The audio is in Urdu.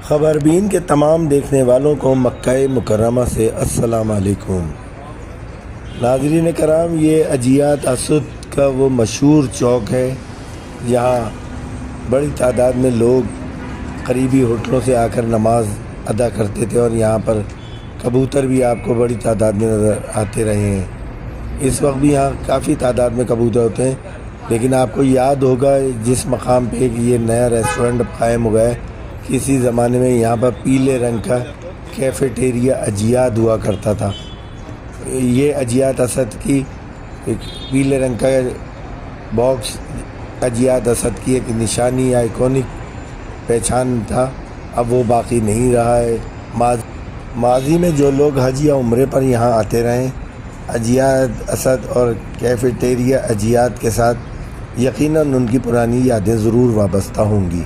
خبربین کے تمام دیکھنے والوں کو مکہ مکرمہ سے السلام علیکم۔ ناظرین کرام، یہ اجیات اسد کا وہ مشہور چوک ہے جہاں بڑی تعداد میں لوگ قریبی ہوٹلوں سے آ کر نماز ادا کرتے تھے، اور یہاں پر کبوتر بھی آپ کو بڑی تعداد میں نظر آتے رہے ہیں۔ اس وقت بھی یہاں کافی تعداد میں کبوتر ہوتے ہیں، لیکن آپ کو یاد ہوگا جس مقام پہ یہ نیا ریسٹورنٹ قائم ہوا ہے، کسی زمانے میں یہاں پر پیلے رنگ کا کیفیٹیریا اجیاد ہوا کرتا تھا۔ یہ اجیات اسد کی ایک پیلے رنگ کا باکس اجیات اسد کی ایک نشانی یا آئیکونک پہچان تھا، اب وہ باقی نہیں رہا ہے۔ ماضی میں جو لوگ حج یا عمرے پر یہاں آتے رہیں، اجیات اسد اور کیفیٹیریا اجیات کے ساتھ یقیناً ان کی پرانی یادیں ضرور وابستہ ہوں گی۔